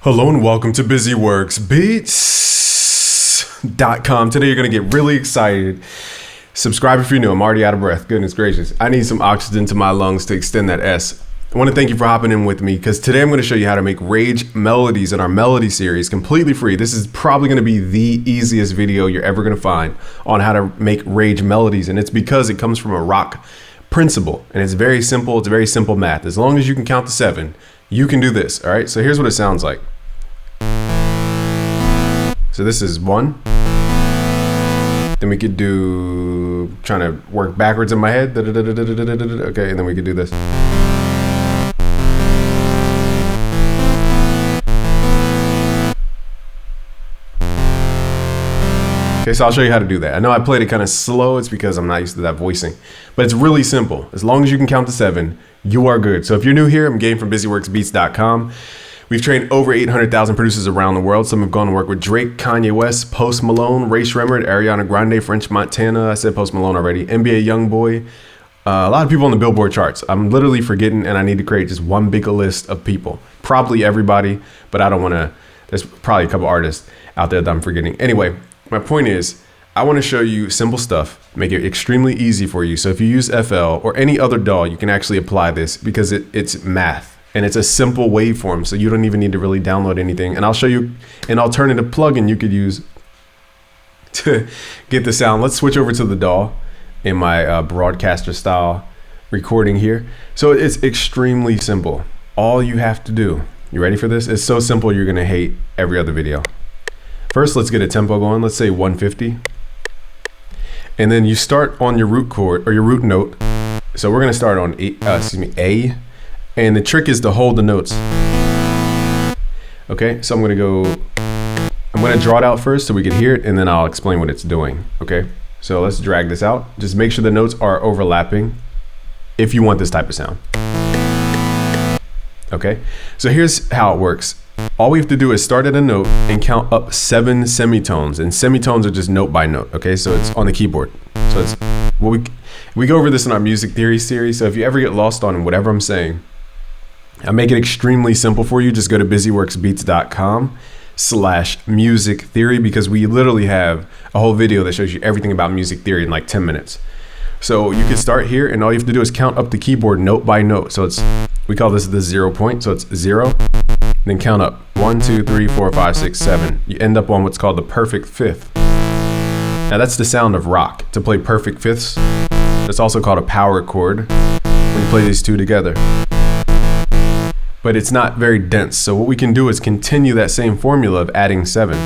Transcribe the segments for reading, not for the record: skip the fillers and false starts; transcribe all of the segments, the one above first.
Hello and welcome to BusyWorksBeats.com. Today you're going to get really excited. Subscribe if you're new. I'm already out of breath. Goodness gracious. I need some oxygen to my lungs to extend that S. I want to thank you for hopping in with me because today I'm going to show you how to make Rage melodies in our melody series completely free. This is probably going to be the easiest video you're ever going to find on how to make Rage melodies, and it's because it comes from a rock principle, and it's very simple. It's very simple math. As long as you can count to 7, you can do this. All right, so here's what it sounds like. So this is 1. Then we could do, trying to work backwards in my head. Okay, and then we could do this. Okay, so I'll show you how to do that. I know I played it kind of slow. It's because I'm not used to that voicing, but it's really simple. As long as you can count to 7, you are good. So if you're new here, I'm Gabe from BusyWorksBeats.com. We've trained over 800,000 producers around the world. Some have gone to work with Drake, Kanye West, Post Malone, Ray Shremmerd, Ariana Grande, French Montana. I said Post Malone already. NBA YoungBoy. A lot of people on the Billboard charts. I'm literally forgetting, and I need to create just one big list of people. Probably everybody, but I don't want to. There's probably a couple artists out there that I'm forgetting. Anyway, my point is, I want to show you simple stuff, make it extremely easy for you. So if you use FL or any other DAW, you can actually apply this because it's math and it's a simple waveform. So you don't even need to really download anything. And I'll show you an alternative plugin you could use to get the sound. Let's switch over to the DAW in my broadcaster style recording here. So it's extremely simple. All you have to do, you ready for this? It's so simple you're gonna hate every other video. First, let's get a tempo going. Let's say 150. And then you start on your root chord or your root note. So we're gonna start on A. And the trick is to hold the notes. Okay, so I'm gonna draw it out first so we can hear it, and then I'll explain what it's doing. Okay, so let's drag this out. Just make sure the notes are overlapping if you want this type of sound. Okay, so here's how it works. All we have to do is start at a note and count up 7 semitones, and semitones are just note by note. Okay, so it's on the keyboard. So it's we go over this in our music theory series. So if you ever get lost on whatever I'm saying, I make it extremely simple for you. Just go to busyworksbeats.com/music theory because we literally have a whole video that shows you everything about music theory in like 10 minutes. So you can start here, and all you have to do is count up the keyboard note by note. So we call this the 0 point. So it's 0. Then count up 1, 2, 3, 4, 5, 6, 7. You end up on what's called the perfect fifth. Now that's the sound of rock. To play perfect fifths, that's also called a power chord when you play these two together. But it's not very dense. So what we can do is continue that same formula of adding 7.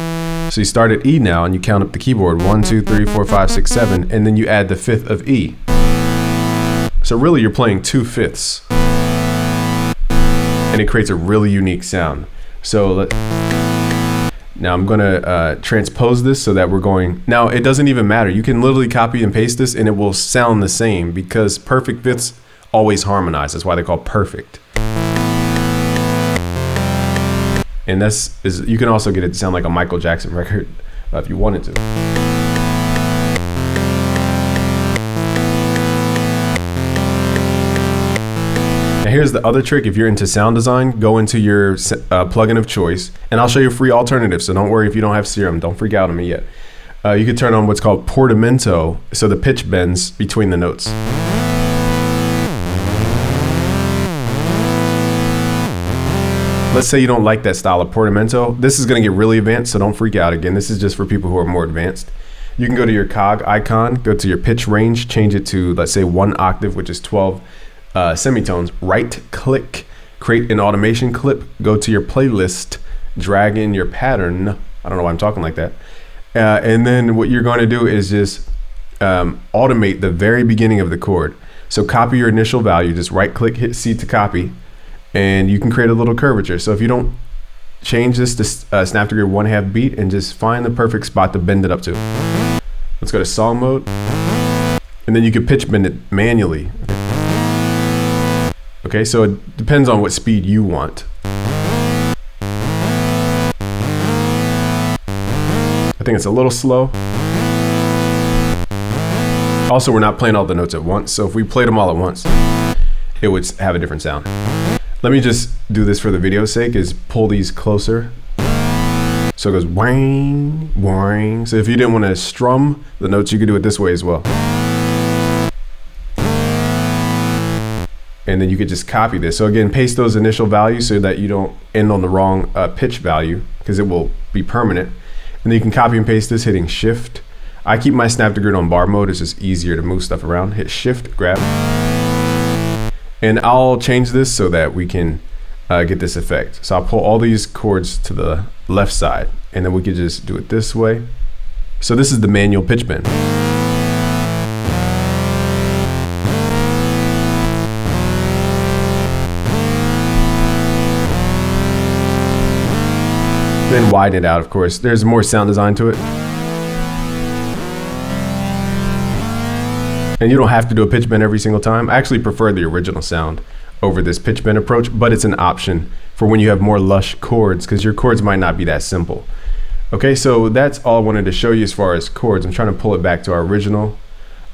So you start at E now and you count up the keyboard 1, 2, 3, 4, 5, 6, 7, and then you add the fifth of E. So really you're playing 2 fifths. And it creates a really unique sound. So now I'm gonna transpose this so that we're going. Now it doesn't even matter. You can literally copy and paste this and it will sound the same because perfect fifths always harmonize. That's why they're called perfect. And you can also get it to sound like a Michael Jackson record if you wanted to. Now here's the other trick. If you're into sound design, go into your plugin of choice, and I'll show you a free alternative. So don't worry if you don't have Serum. Don't freak out on me yet. You can turn on what's called portamento, so the pitch bends between the notes. Let's say you don't like that style of portamento. This is going to get really advanced, so don't freak out. Again, this is just for people who are more advanced. You can go to your cog icon, go to your pitch range, change it to, let's say, 1 octave, which is 12 semitones. Right click, create an automation clip, go to your playlist, drag in your pattern. I don't know why I'm talking like that. And then what you're going to do is just automate the very beginning of the chord. So copy your initial value, just right click, hit C to copy, and you can create a little curvature. So if you don't change this to snap to your 1/2 beat and just find the perfect spot to bend it up to. Let's go to song mode, and then you can pitch bend it manually. Okay, so it depends on what speed you want. I think it's a little slow. Also, we're not playing all the notes at once, so if we played them all at once, it would have a different sound. Let me just do this for the video's sake, is pull these closer. So it goes wang, wang. So if you didn't want to strum the notes, you could do it this way as well. And then you could just copy this. So again, paste those initial values so that you don't end on the wrong pitch value, because it will be permanent. And then you can copy and paste this hitting Shift. I keep my Snap to Grid on bar mode. It's just easier to move stuff around. Hit Shift, grab. And I'll change this so that we can get this effect. So I'll pull all these chords to the left side, and then we could just do it this way. So this is the manual pitch bend. Then widen it out, of course. There's more sound design to it. And you don't have to do a pitch bend every single time. I actually prefer the original sound over this pitch bend approach, but it's an option for when you have more lush chords, because your chords might not be that simple. Okay, so that's all I wanted to show you as far as chords. I'm trying to pull it back to our original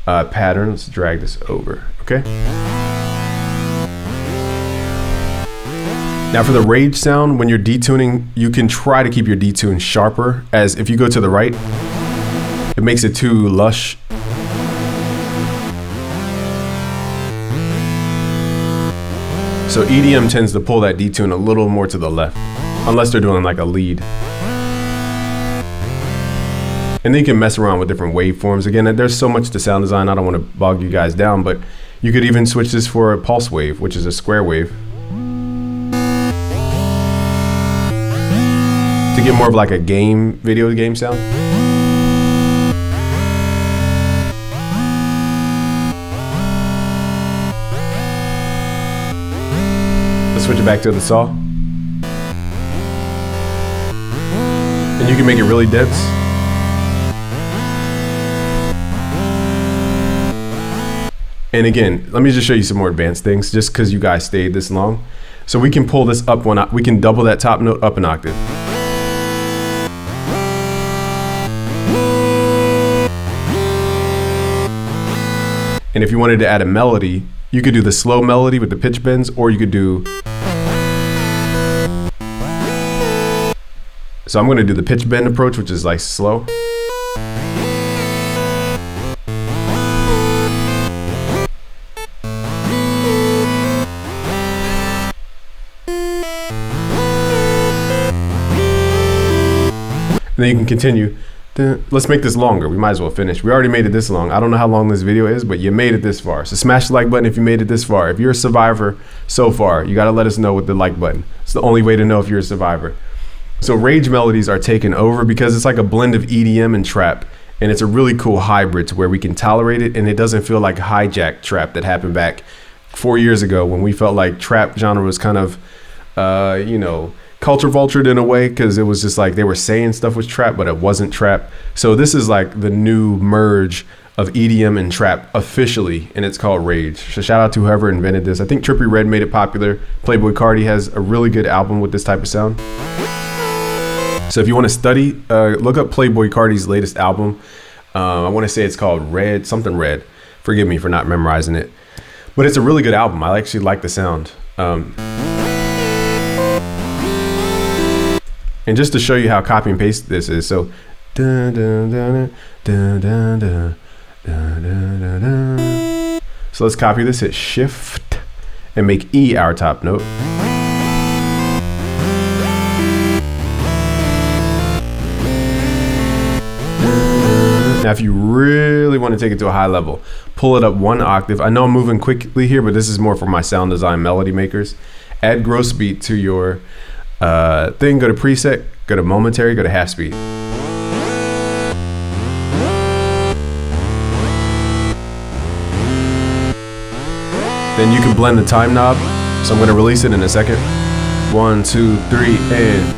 pattern. Let's drag this over, okay? Now for the rage sound, when you're detuning, you can try to keep your detune sharper, as if you go to the right, it makes it too lush. So EDM tends to pull that detune a little more to the left, unless they're doing like a lead. And then you can mess around with different waveforms. Again, there's so much to sound design, I don't want to bog you guys down, but you could even switch this for a pulse wave, which is a square wave, to get more of like a video game sound. Let's switch it back to the saw. And you can make it really dense. And again, let me just show you some more advanced things, just because you guys stayed this long. So we can pull this up we can double that top note up an octave. And if you wanted to add a melody, you could do the slow melody with the pitch bends, or you could do. So I'm going to do the pitch bend approach, which is like slow. And then you can continue. Let's make this longer. We might as well finish. We already made it this long. I don't know how long this video is, but you made it this far. So smash the like button if you made it this far. If you're a survivor so far, you got to let us know with the like button. It's the only way to know if you're a survivor. So rage melodies are taken over because it's like a blend of EDM and trap. And it's a really cool hybrid to where we can tolerate it, and it doesn't feel like hijack trap that happened back 4 years ago when we felt like trap genre was kind of, culture vultured in a way, because it was just like they were saying stuff was trap, but it wasn't trap. So this is like the new merge of EDM and trap officially, and it's called Rage. So shout out to whoever invented this. I think Trippie Redd made it popular. Playboi Carti has a really good album with this type of sound. So if you want to study, look up Playboi Carti's latest album. I want to say it's called Red, something Red. Forgive me for not memorizing it, but it's a really good album. I actually like the sound. And just to show you how copy and paste this is, so so let's copy this, hit Shift, and make E our top note. Now, if you really want to take it to a high level, pull it up one octave. I know I'm moving quickly here, but this is more for my sound design melody makers. Add gross beat to your thing, go to preset, go to momentary, go to half speed. Then you can blend the time knob. So I'm going to release it in a second. 1, 2, 3, and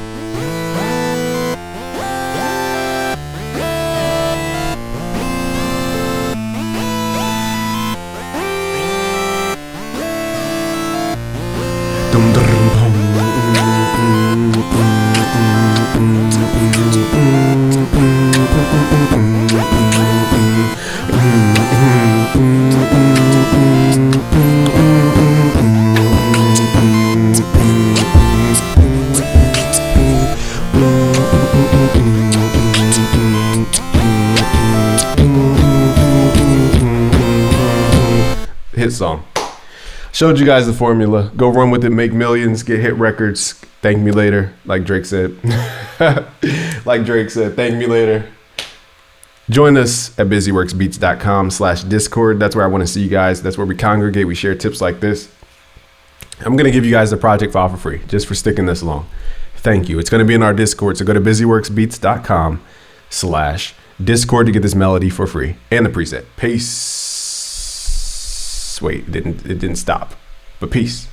song. Showed you guys the formula. Go run with it, make millions, get hit records. Thank me later, like Drake said. Like Drake said, thank me later. Join us at busyworksbeats.com/Discord. That's where I want to see you guys. That's where we congregate. We share tips like this. I'm going to give you guys the project file for free just for sticking this along. Thank you. It's going to be in our Discord. So go to busyworksbeats.com/Discord to get this melody for free and the preset. Peace. Wait, it didn't stop, but peace.